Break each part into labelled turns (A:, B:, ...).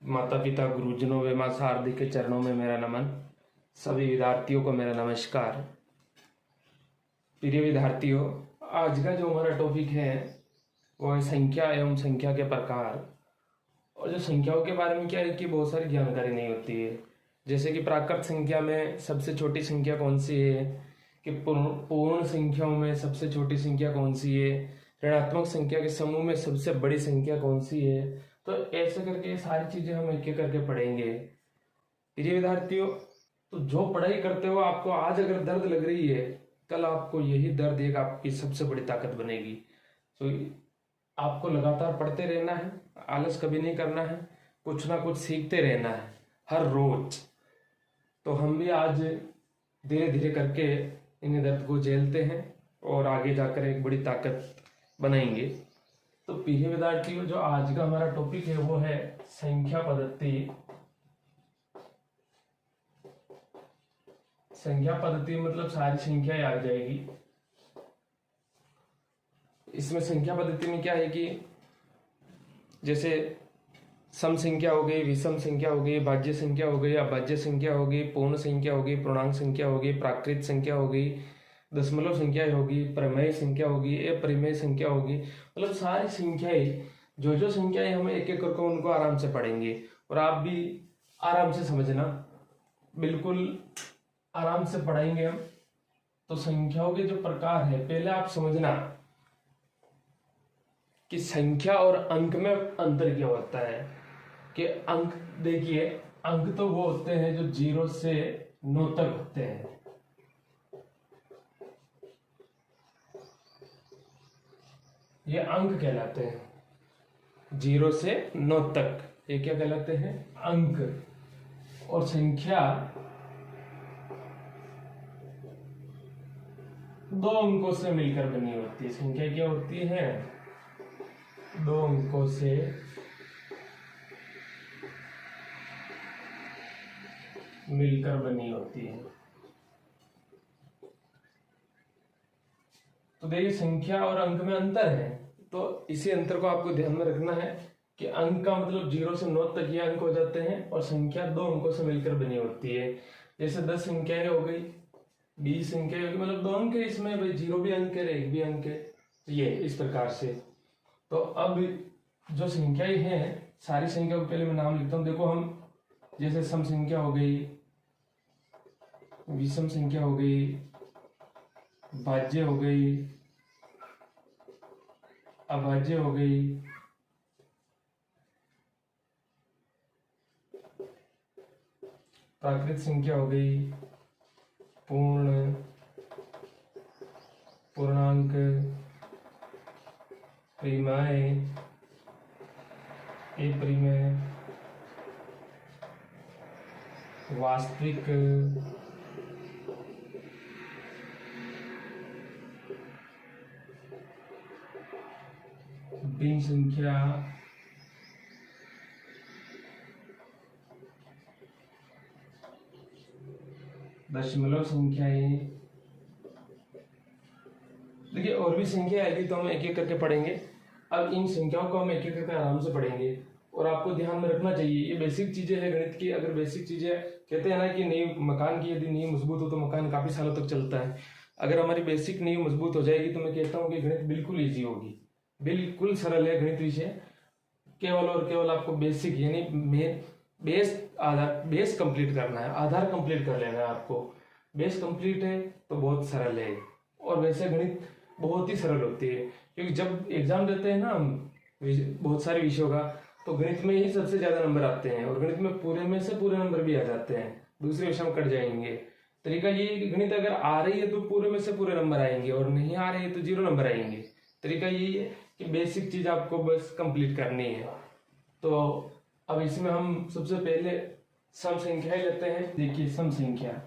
A: माता पिता गुरुजनों व मां शारदी के चरणों में मेरा नमन। सभी विद्यार्थियों को मेरा नमस्कार। प्रिय विद्यार्थियों, आज का जो हमारा टॉपिक है वो है संख्या एवं संख्या के प्रकार। और जो संख्याओं के बारे में क्या है कि बहुत सारी जानकारी नहीं होती है। जैसे कि प्राकृत संख्या में सबसे छोटी संख्या कौन सी है, कि पूर्ण संख्याओं में सबसे छोटी संख्या कौन सी है, ऋणात्मक संख्या के समूह में सबसे बड़ी संख्या कौन सी है। तो ऐसे करके ये सारी चीजें हम एक एक करके पढ़ेंगे। प्रिय विद्यार्थियों, तो जो पढ़ाई करते हो आपको आज अगर दर्द लग रही है, कल आपको यही दर्द एक आपकी सबसे बड़ी ताकत बनेगी। तो आपको लगातार पढ़ते रहना है, आलस कभी नहीं करना है, कुछ ना कुछ सीखते रहना है हर रोज। तो हम भी आज धीरे धीरे करके इन दर्द को झेलते हैं और आगे जाकर एक बड़ी ताकत बनाएंगे। तो प्रिय विद्यार्थियों, जो आज का हमारा टॉपिक है वो है संख्या पद्धति। संख्या पद्धति मतलब सारी संख्याएं आ जाएगी। इसमें संख्या पद्धति में क्या है कि जैसे सम संख्या हो गई, विषम संख्या हो गई, भाज्य संख्या हो गई, अभाज्य संख्या हो गई, पूर्ण संख्या हो गई, पूर्णांक संख्या हो गई, प्राकृत संख्या हो गई, दशमलव संख्या होगी, प्रमेय संख्या होगी, अपरिमेय संख्या होगी। मतलब सारी संख्याएं, जो संख्याएं हम एक एक करके उनको आराम से पढ़ेंगे और आप भी आराम से समझना, बिल्कुल आराम से पढ़ाएंगे हम। तो संख्याओं के जो प्रकार है, पहले आप समझना कि संख्या और अंक में अंतर क्या होता है। कि अंक, देखिए अंक तो वो होते हैं जो 0 से 9 तक होते हैं। ये अंक कहलाते हैं 0 से 9 तक, ये क्या कहलाते हैं? अंक। और संख्या 2 अंकों से मिलकर बनी होती है। संख्या क्या होती है? 2 अंकों से मिलकर बनी होती है। तो देखिए, संख्या और अंक में अंतर है, तो इसी अंतर को आपको ध्यान में रखना है कि अंक का मतलब 0 से 9 तक ये अंक हो जाते हैं और संख्या 2 अंकों से मिलकर बनी होती है। जैसे 10 संख्याएं हो गई, 20 संख्याएं हो गई, मतलब 2 अंक है इसमें, भाई 0 भी अंक है, 1 भी अंक है, ये इस प्रकार से। तो अब जो संख्याएं हैं, सारी संख्या को पहले मैं नाम लिखता हूं। देखो, हम जैसे सम संख्या हो गई, विषम संख्या हो गई, भाज्य हो गई, अभाज्य हो गई, प्राकृत संख्या हो गई, पूर्ण, पूर्णांक, परिमेय, अपरिमेय, वास्तविक, भिन्न संख्या, दशमलव संख्याएं। देखिए, और भी संख्या आएगी तो हम एक एक करके पढ़ेंगे। अब इन संख्याओं को हम एक एक करके आराम से पढ़ेंगे और आपको ध्यान में रखना चाहिए, ये बेसिक चीजें हैं गणित की। अगर बेसिक चीजें, कहते हैं ना कि नींव, मकान की यदि नींव मजबूत हो तो मकान काफी सालों तक चलता है। अगर हमारी बेसिक नींव मजबूत हो जाएगी तो मैं कहता हूँ कि गणित बिल्कुल ईजी होगी, बिल्कुल सरल है गणित विषय। केवल और केवल आपको बेसिक यानी मेन बेस कंप्लीट करना है, आधार कंप्लीट कर लेना है आपको। बेस कंप्लीट है तो बहुत सरल है। और वैसे गणित बहुत ही सरल होती है, क्योंकि जब एग्जाम देते हैं ना हम बहुत सारे विषयों का, तो गणित में ही सबसे ज्यादा नंबर आते हैं और गणित में पूरे में से पूरे नंबर भी आ जाते हैं, दूसरे विषय में कट जाएंगे। तरीका ये है कि गणित अगर आ रही है तो पूरे में से पूरे नंबर आएंगे और नहीं आ रही है तो 0 नंबर आएंगे। तरीका यही है कि बेसिक चीज आपको बस कंप्लीट करनी है। तो अब इसमें हम सबसे पहले सम संख्याएं लेते हैं। देखिए, सम संख्या,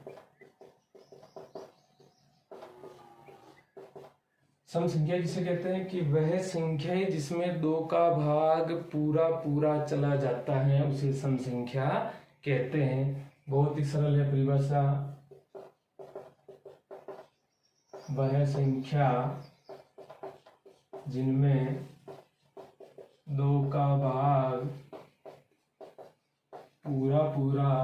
A: सम संख्या जिसे कहते हैं कि वह संख्या है जिसमें 2 का भाग पूरा पूरा चला जाता है, उसे सम संख्या कहते हैं। बहुत ही सरल है परिभाषा। वह संख्या जिनमें 2 का भाग पूरा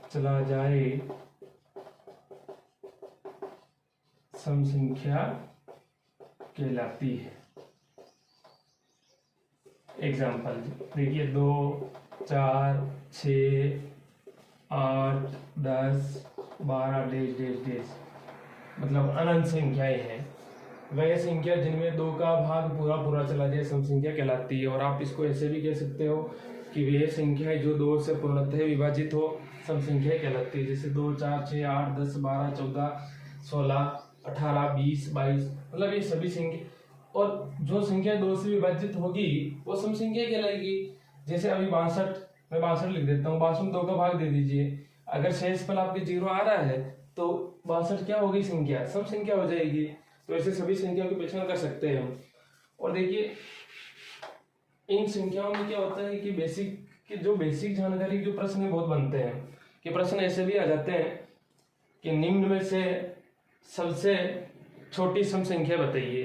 A: चला जाए सम संख्या कहलाती है। एग्जाम्पल देखिए 2, 4, 6, 8, 10, 12 डेज डेज डेज मतलब अनंत संख्याएं हैं। वह संख्या जिनमें 2 का भाग पूरा चला जाए सम संख्या कहलाती है। और आप इसको ऐसे भी कह सकते हो कि वह संख्या जो 2 से पूर्णतः विभाजित हो सम संख्या कहलाती है। जैसे 2, 4, 6, 8, 10, 12, 14, 16, 18, 20, 22 मतलब ये सभी संख्या। और जो संख्या 2 से विभाजित होगी वो सम संख्या कहलाएगी। जैसे अभी 62, मैं 62 लिख देता हूँ। 62 में 2 का भाग दे दीजिए। अगर शेषफल आपके 0 आ रहा है तो 62 क्या होगी संख्या, सम संख्या हो जाएगी। तो ऐसे सभी संख्या की पहचान कर सकते हैं हम। और देखिए इन संख्याओं में क्या होता है कि बेसिक जानकारी जो प्रश्न है बहुत बनते हैं। कि प्रश्न ऐसे भी आ जाते हैं कि निम्न में से सबसे छोटी सम संख्या बताइए।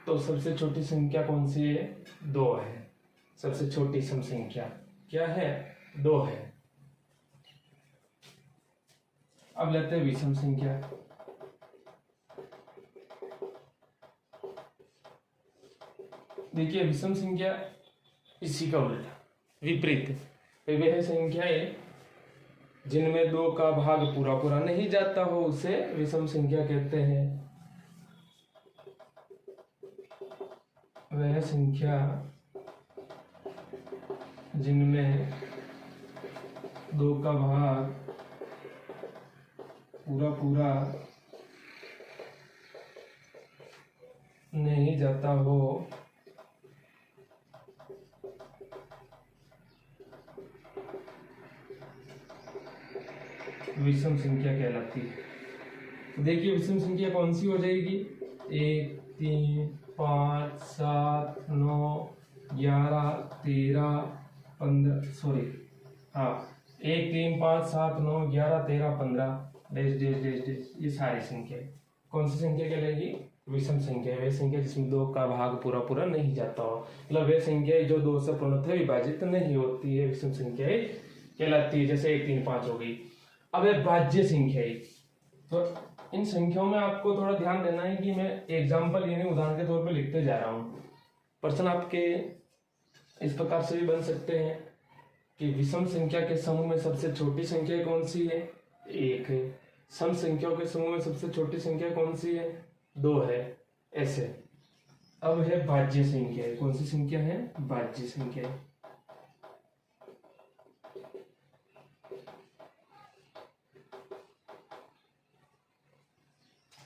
A: तो सबसे छोटी संख्या कौन सी है? 2 है। सबसे छोटी सम संख्या क्या है? 2 है। अब लेते हैं विषम संख्या। देखिए विषम संख्या इसी का उल्टा विपरीत है। वह संख्याएं जिनमें 2 का भाग पूरा नहीं जाता हो उसे विषम संख्या कहते हैं। वह संख्या जिनमें 2 का भाग पूरा नहीं जाता हो विषम संख्या कहलाती है। देखिए विषम संख्या कौन सी हो जाएगी? 1, 3, 5, 7, 9, 11, 13, 15 सॉरी हाँ 1, 3, 5, 7, 9, 11, 13, 15 डेज डेज डेज डेज ये सारी संख्या कौन सी संख्या कहलाएगी? विषम संख्या। वह संख्या जिसमें 2 का भाग पूरा नहीं जाता हो मतलब वह संख्या जो 2 से पूर्णतः विभाजित नहीं होती है विषम संख्या कहलाती है। जैसे 1, 3, 5 हो गई। अब है भाज्य संख्या। तो इन संख्याओं में आपको थोड़ा ध्यान देना है कि मैं एग्जाम्पल यानी उदाहरण के तौर पे लिखते जा रहा हूँ। प्रश्न आपके इस प्रकार से भी बन सकते हैं कि विषम संख्या के समूह में सबसे छोटी संख्या कौन सी है? 1 है। सम संख्याओं के समूह में सबसे छोटी संख्या कौन सी है? 2 है। ऐसे अब है भाज्य संख्या। कौन सी संख्या है? भाज्य संख्या।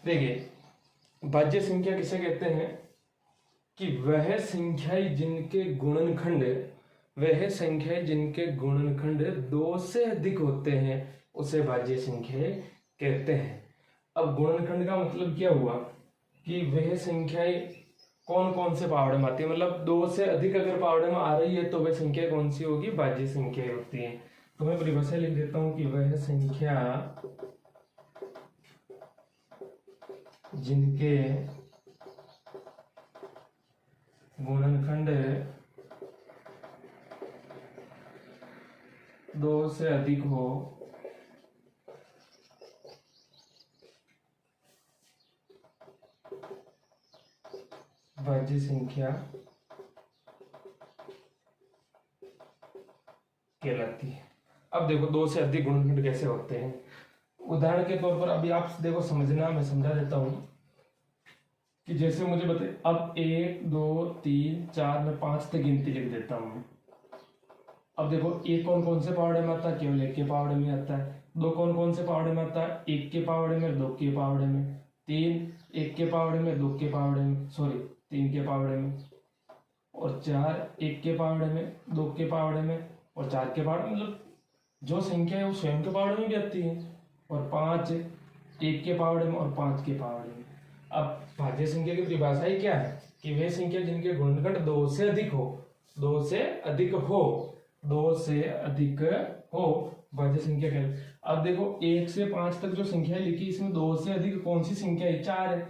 A: देखिए भाज्य संख्या किसे कहते हैं कि वह संख्याएं जिनके गुणनखंड 2 से अधिक होते हैं उसे भाज्य संख्याएं कहते हैं। अब गुणनखंड का मतलब क्या हुआ कि वह संख्याएं कौन कौन से पावड़े में आती है। मतलब 2 से अधिक अगर पावड़े में आ रही है तो वह संख्या कौन सी होगी? भाज्य संख्या होती है। तो मैं परिभाषा लिख देता हूं कि वह संख्या जिनके गुणनखंड 2 से अधिक हो भाज्य संख्या कहलाती है। अब देखो 2 से अधिक गुणनखंड कैसे होते हैं। उदाहरण के तौर पर अभी आप देखो समझना, मैं समझा देता हूं कि जैसे मुझे बताइए। अब 1, 2, 3, 4 मैं 5 तक गिनती लिख देता हूं। अब देखो 1 कौन कौन से पावड़े में आता है? केवल 1 के पावड़े में आता है। 2 कौन कौन से पावड़े में आता है? 1 के पावड़े में, 2 के पावड़े में। 3 1 के पावड़े में, 2 के पावड़े में, सॉरी 3 के पावड़े में। और 4 1 के पावड़े में, 2 के पावड़े में और 4 के पावड़े में। मतलब जो संख्या है वो स्वयं के पावड़े में भी आती है। और 5 1 के पावड़े में और 5 के पावड़े में। अब भाज्य संख्या की परिभाषा ही क्या है कि वे संख्या जिनके गुणनखंड 2 से अधिक हो, 2 से अधिक हो, 2 से अधिक हो भाज्य संख्या कहलाती है। अब देखो 1 से 5 तक जो संख्या लिखी इसमें 2 से अधिक कौन सी संख्या है? 4 है।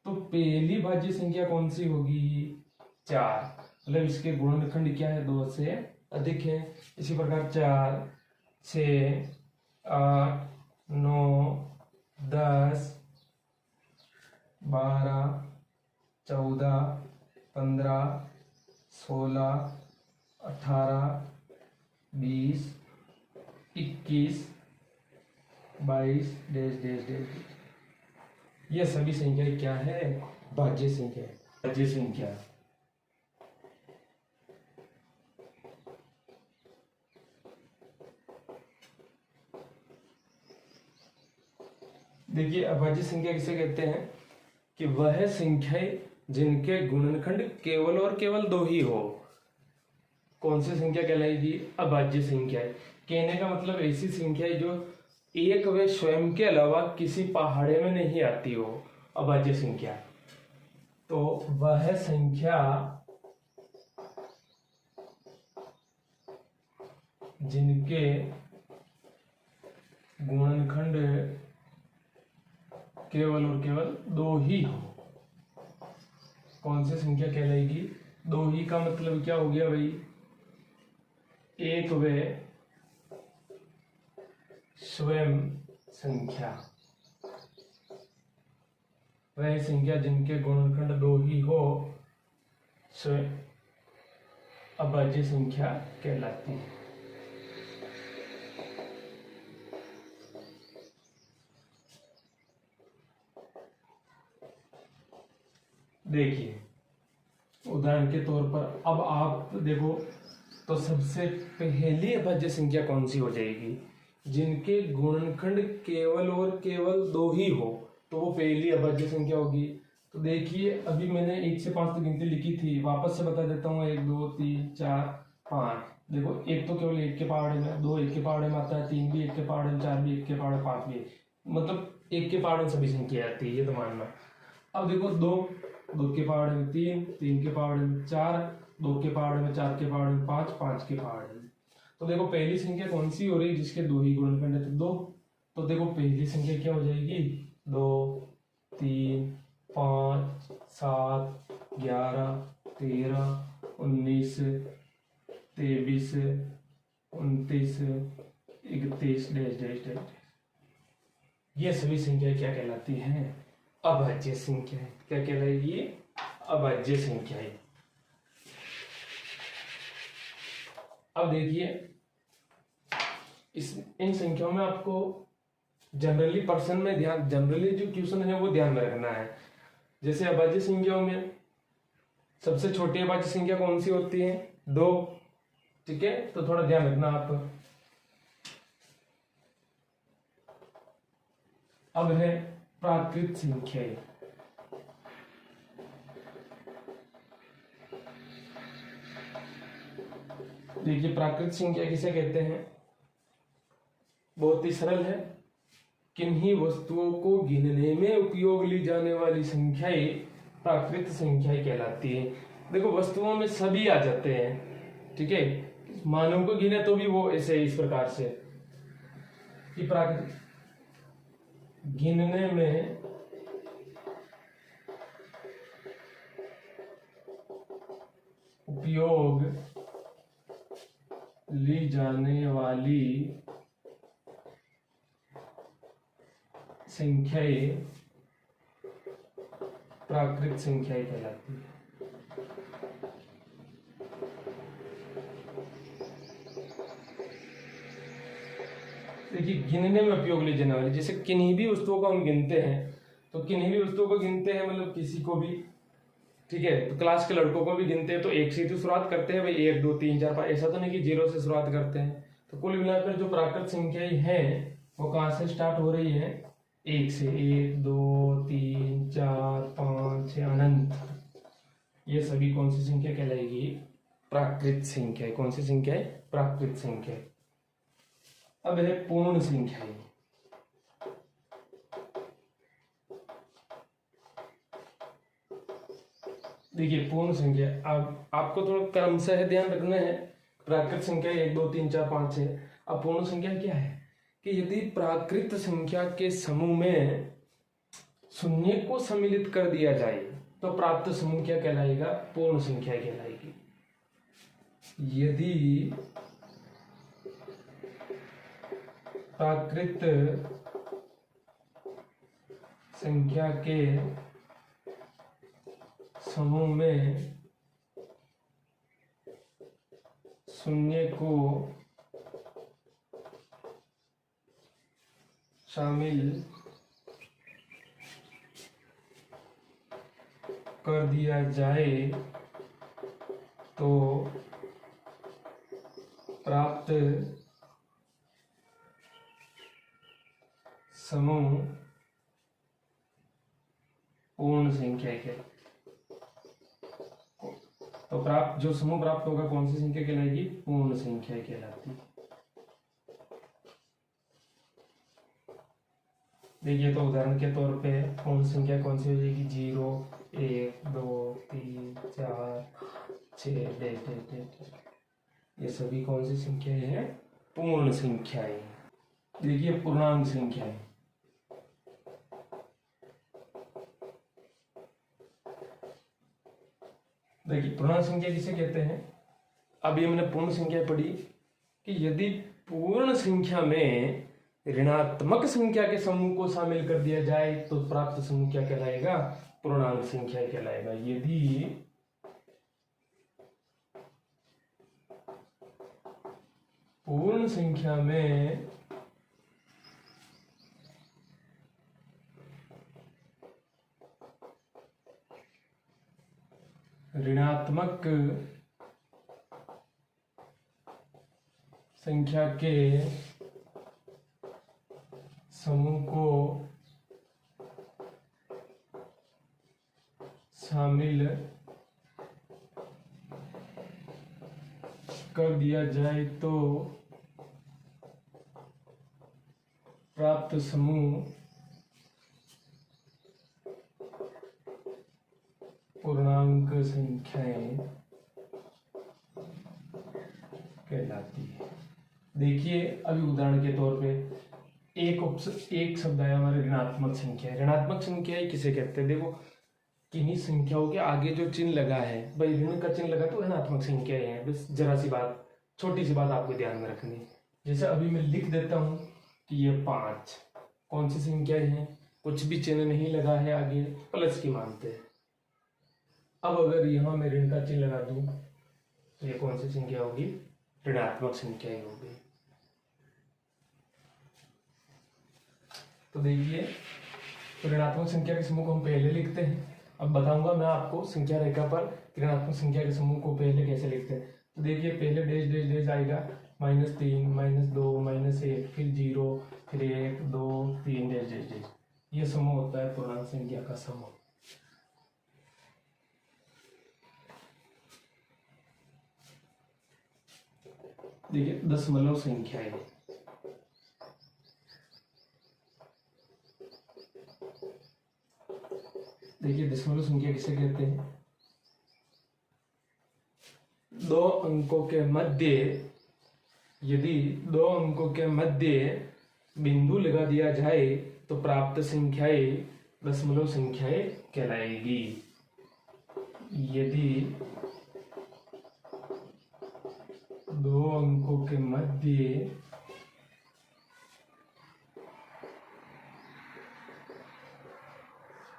A: तो पहली भाज्य संख्या कौन सी होगी? 4। मतलब इसके गुणनखंड क्या है? 2 से अधिक है। इसी प्रकार 4, 6, 8, 9, 10, 12, 14, 15, 16, 18, 20, 21, 22 डैश डैश डैश। ये सभी संख्या क्या है? भाज्य संख्या है। भाज्य संख्या देखिए, अभाज्य संख्या किसे कहते हैं कि वह संख्याएं जिनके गुणनखंड केवल और केवल 2 ही हो। कौन सी संख्या कहलाएगी? अभाज्य संख्या। कहने का मतलब ऐसी संख्या है जो एक व स्वयं के अलावा किसी पहाड़े में नहीं आती हो, अभाज्य संख्या। तो वह संख्या जिनके गुणनखंड केवल और केवल 2 ही हो, कौन सी संख्या कहलाएगी? 2 ही का मतलब क्या हो गया भाई? एक व स्वयं संख्या। वह संख्या जिनके गुणनखंड 2 ही हो स्वयं अभाज्य संख्या कहलाती है। देखिए, उदाहरण के तौर पर अब आप देखो तो सबसे पहली अभाज्य संख्या कौन सी हो जाएगी? जिनके गुणनखंड केवल और केवल 2 ही हो, तो वो पहली अभाज्य संख्या होगी। तो देखिए, अभी मैंने 1 से 5 तक गिनती लिखी थी, वापस से बता देता हूँ। 1 2 3 4 5। देखो, 1 तो केवल 1 के पहाड़े में, 2 1 के पहाड़े में आता है, 3 भी 1 के पहाड़े में, 4 भी 1 के पहाड़े, 5 भी, मतलब 1 के पहाड़े में सभी संख्या आती है, ये तो मानना। अब देखो, 2 के पहाड़े में 3, 3 के पहाड़े में 4, 2 के पहाड़े में, 4 के पहाड़े में 5, 5 के पहाड़े में। तो देखो, पहली संख्या कौन सी हो रही? जिसके 2 ही गुणनखंड है, तो 2। तो देखो, पहली संख्या क्या हो जाएगी? 2, 3, 5, 7, 11, 13, 19, 23, 29, 31 डैश डैश डैश। ये सभी संख्या क्या कहलाती हैं? अभाज्य संख्या। क्या कहलाएगी? अभाज्य संख्या। अब देखिए, इन संख्याओं में आपको जनरली जो क्वेश्चन है वो ध्यान में रखना है। जैसे अभाज्य संख्याओं में सबसे छोटी अभाज्य संख्या कौन सी होती है? 2। ठीक है, तो थोड़ा ध्यान रखना आप। अब है प्राकृत संख्या। देखिए, प्राकृत संख्या किसे कहते हैं? बहुत ही सरल है। किन्हीं वस्तुओं को गिनने में उपयोग ली जाने वाली संख्याएं प्राकृत संख्याएं कहलाती है। देखो, वस्तुओं में सभी आ जाते हैं, ठीक है। मानव को गिने तो भी वो ऐसे इस प्रकार से कि प्राकृत गिनने में उपयोग ली जाने वाली संख्याएं प्राकृत संख्याएं कहलाती है। देखिए, गिनने में उपयोग ली जाने वाली, जैसे किन्हीं भी वस्तुओं को हम गिनते हैं, तो किन्हीं भी वस्तुओं को गिनते हैं मतलब किसी को भी, ठीक है। तो क्लास के लड़कों को भी गिनते हैं तो 1 से तो शुरुआत करते हैं भाई, 1 2 3 4 5, ऐसा तो नहीं कि 0 से शुरुआत करते हैं। तो कुल मिलाकर जो प्राकृत संख्याएं हैं वो कहाँ से स्टार्ट हो रही है? 1 से। 1 2 3 4 5 6 अनंत। ये सभी कौन सी संख्या कहलाएगी? प्राकृत संख्या। कौन सी संख्या है? प्राकृत संख्या। अब है पूर्ण संख्या। देखिए, पूर्ण संख्या अब आपको थोड़ा क्रम से ध्यान रखना है। प्राकृत संख्या 1 2 3 4 5 6। अब पूर्ण संख्या क्या है कि यदि प्राकृत संख्या के समूह में शून्य को सम्मिलित कर दिया जाए तो प्राप्त समूह क्या कहलाएगा? पूर्ण संख्या कहलाएगी। यदि प्राकृत संख्या के समूह में शून्य को शामिल कर दिया जाए तो प्राप्त समूह पूर्ण संख्या के, तो प्राप्त जो समूह प्राप्त होगा कौन सी संख्या कहलाएगी? पूर्ण संख्या कहलाती है। देखिए, तो उदाहरण के तौर पे पूर्ण संख्या कौन सी हो जाएगी? 0, 1, 2, 3, 4, 6 ये सभी कौन सी संख्याएं हैं? पूर्ण संख्याएं। देखिए, पूर्णांक संख्याएं। देखिए, पूर्णांक संख्या किसे कहते हैं? अभी हमने पूर्ण संख्या पढ़ी कि यदि पूर्ण संख्या में ऋणात्मक संख्या के समूह को शामिल कर दिया जाए तो प्राप्त समूह क्या कहलाएगा? पूर्णांक संख्या कहलाएगा। यदि पूर्ण संख्या में ऋणात्मक संख्या के समूह को शामिल कर दिया जाए तो प्राप्त समूह पूर्णांक संख्याएं कहलाती है। देखिए, अभी उदाहरण के तौर पे एक शब्द आया हमारे ऋणात्मक संख्या। ऋणात्मक संख्या किसे कहते हैं? देखो, किन्हीं संख्याओं के आगे जो चिन्ह लगा है, भाई ऋण का चिन्ह लगा तो ऋणात्मक संख्याएं हैं। बस जरा सी बात, छोटी सी बात आपको ध्यान में रखनी है। जैसे अभी मैं लिख देता हूं कि ये 5 कौन सी संख्याएं हैं? कुछ भी चिन्ह नहीं लगा है आगे, प्लस की मानते हैं। अब अगर यहां मैं ऋण का चिन्ह लगा दूं तो ये कौन सी संख्या होगी? ऋणात्मक संख्या ही होगी। तो देखिए, तो ऋणात्मक संख्या के समूह को हम पहले लिखते हैं। अब बताऊंगा मैं आपको संख्या रेखा पर ऋणात्मक संख्या के समूह को पहले कैसे लिखते हैं। तो देखिए, पहले डैश डैश डैश आएगा, -3, -2, -1, फिर 0, फिर 1, 2, 3 डैश डैश डैश। ये समूह होता है पूर्णांक संख्या का समूह। देखिए, दशमलव संख्याएं। देखिए, दशमलव संख्या किसे कहते हैं? दो अंकों के मध्य, यदि दो अंकों के मध्य बिंदु लगा दिया जाए तो प्राप्त संख्याएं दशमलव संख्याएं कहलाएगी। यदि दो अंकों के मध्य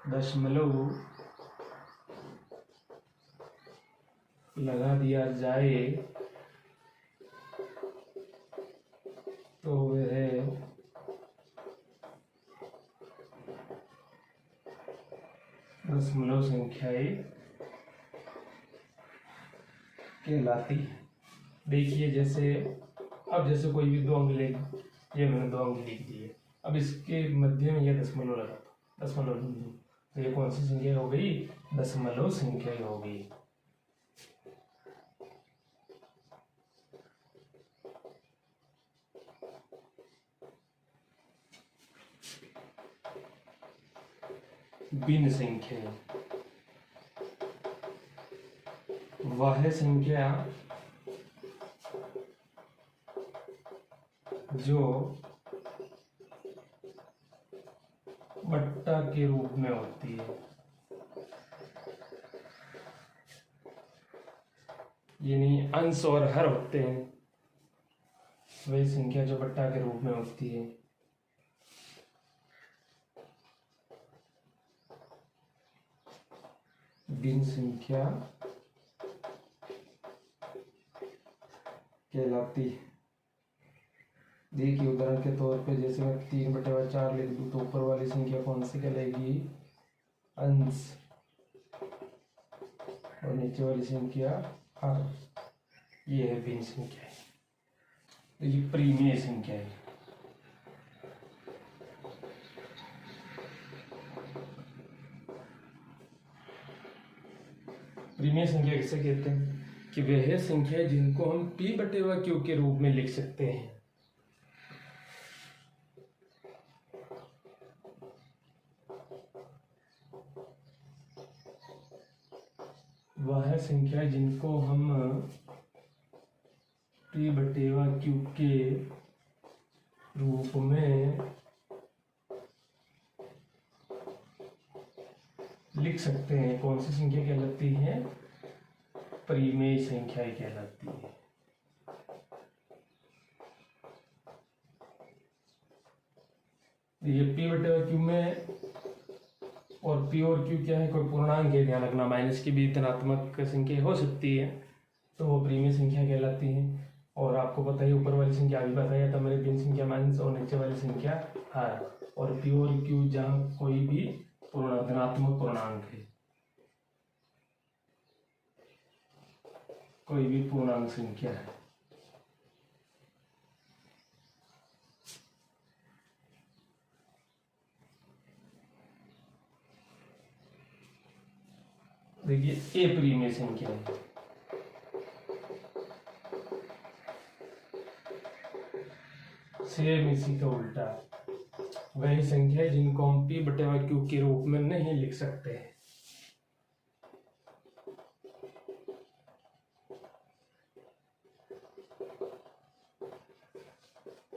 A: दशमलव लगा दिया जाए तो वह दशमलव संख्याएं कहलाती है। देखिए, जैसे अब जैसे कोई भी दो अंक लिख, ये मैंने दो अंक लिख दिए, अब इसके मध्य में यह दशमलव लगा, दशमलव बिंदु, तो ये कौन सी संख्या हो गई? दशमलव संख्या हो गई। भिन्न संख्या वह संख्या जो बट्टा के रूप में होती है। यानी अंश और हर होते हैं, वही संख्या जो बट्टा के रूप में होती है। भिन्न संख्या कहलाती है। देखिए उदाहरण के तौर पे जैसे मैं 3/4 लिख दूँ तो ऊपर वाली संख्या कौन सी कहलाएगी? अंश, और नीचे वाली संख्या हर। ये है भिन्न संख्या, तो ये परिमेय संख्या है। परिमेय संख्या किसे कहते हैं? कि वह संख्या है जिनको हम P/Q के रूप में लिख सकते हैं। वह संख्या जिनको हम P/Q के रूप में लिख सकते हैं। कौन सी संख्या कहलाती है? परिमेय संख्या कहलाती है। ये P/Q में और P और Q क्या है? कोई पूर्णांक है, ध्यान रखना। माइनस की भी धनात्मक संख्या हो सकती है, तो वो परिमेय संख्या कहलाती है। और आपको पता है ऊपर वाली संख्या अभी बताया था मैंने, भिन्न संख्या माइनस, और नीचे वाली संख्या हर। और P और Q जहाँ कोई भी धनात्मक पूर्णांक है, कोई भी पूर्णांक संख्या है। देखिए ए परिमेय संख्या है। सेम इसी का उल्टा वही संख्या है जिनको हम P/Q के रूप में नहीं लिख सकते हैं।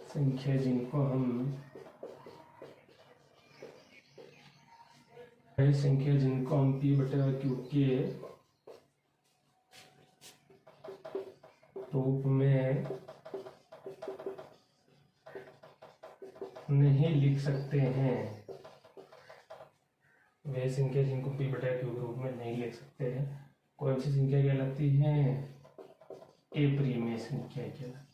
A: संख्या जिनको हम वही संख्या जिनको हम P/Q के रूप में नहीं लिख सकते हैं। वह संख्या जिनको P/Q के रूप में नहीं लिख सकते हैं, कौन सी संख्या कहलाती है? ए परिमेय संख्या कहलाती है।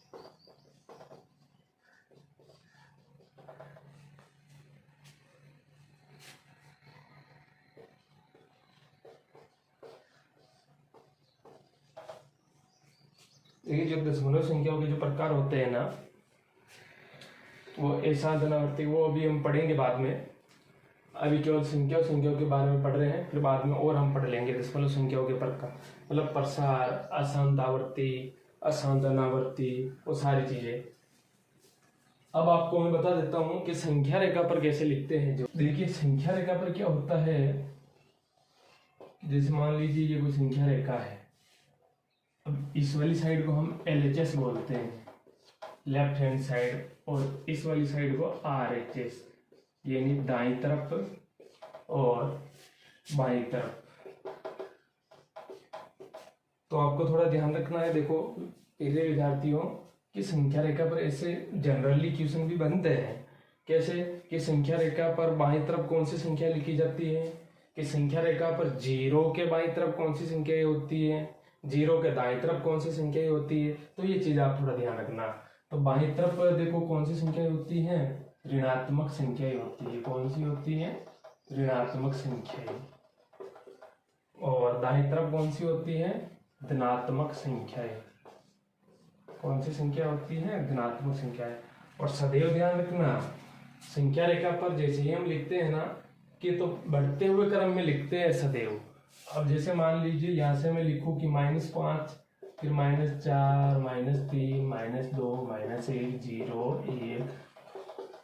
A: देखिए जो दशमलव संख्याओं के जो प्रकार होते हैं ना, वो अशांतनावर्ती, वो अभी हम पढ़ेंगे बाद में। अभी केवल संख्याओं के बारे में पढ़ रहे हैं, फिर बाद में और हम पढ़ लेंगे दशमलव संख्याओं के प्रकार, मतलब प्रसार, अशांतावर्ती, अशांतनावर्ती, वो सारी चीजें। अब आपको मैं बता देता हूं कि संख्या रेखा पर कैसे लिखते हैं। जो देखिए संख्या रेखा पर क्या होता है, जैसे मान लीजिए ये कोई संख्या रेखा है। अब इस वाली साइड को हम LHS बोलते हैं, लेफ्ट हैंड साइड, और इस वाली साइड को RHS, यानी दाईं तरफ और बाईं तरफ। तो आपको थोड़ा ध्यान रखना है। देखो पहले विद्यार्थियों की संख्या रेखा पर ऐसे जनरली क्वेश्चन भी बनते हैं। कैसे कि संख्या रेखा पर बाईं तरफ कौन सी संख्या लिखी जाती है, कि संख्या रेखा पर 0 के बाईं तरफ कौन सी संख्या होती है, 0 के दाईं तरफ कौन सी संख्या होती है। तो ये चीज आप थोड़ा ध्यान रखना। तो बाईं तरफ देखो कौन सी संख्या होती है? ऋणात्मक संख्या होती है। कौन सी होती है? ऋणात्मक संख्या। और दाईं तरफ कौन सी होती है? धनात्मक संख्या। कौन सी संख्या होती है? धनात्मक संख्या। और सदैव ध्यान रखना, संख्या रेखा पर जैसे ही हम लिखते हैं ना, कि तो बढ़ते हुए क्रम में लिखते हैं सदैव। अब जैसे मान लीजिए यहाँ से मैं लिखूं कि -5, फिर -4, -3, -2, -1, 0, 1,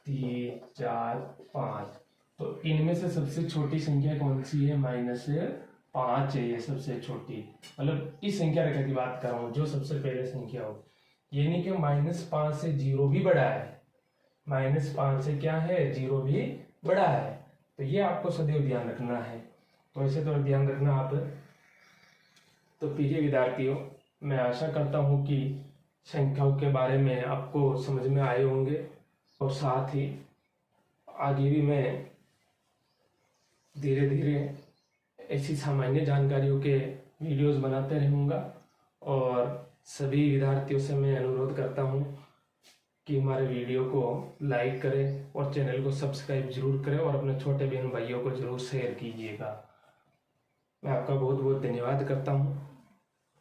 A: 3, 4, 5। तो इनमें से सबसे छोटी संख्या कौन सी है? -5 है, ये सबसे छोटी। मतलब इस संख्या रेखा की बात कर रहा हूँ, जो सबसे पहले संख्या हो। यानी कि -5 से 0 भी बड़ा है, -5 से क्या है? 0 भी बड़ा है। तो ये आपको सदैव ध्यान रखना है। तो ऐसे तो ध्यान रखना आप। तो प्रिय विद्यार्थियों, मैं आशा करता हूँ कि संख्याओं के बारे में आपको समझ में आए होंगे और साथ ही आगे भी मैं धीरे धीरे ऐसी सामान्य जानकारियों के वीडियोस बनाते रहूँगा। और सभी विद्यार्थियों से मैं अनुरोध करता हूँ कि हमारे वीडियो को लाइक करें और चैनल को सब्सक्राइब जरूर करें और अपने छोटे बहन भाइयों को जरूर शेयर कीजिएगा। मैं आपका बहुत बहुत धन्यवाद करता हूँ।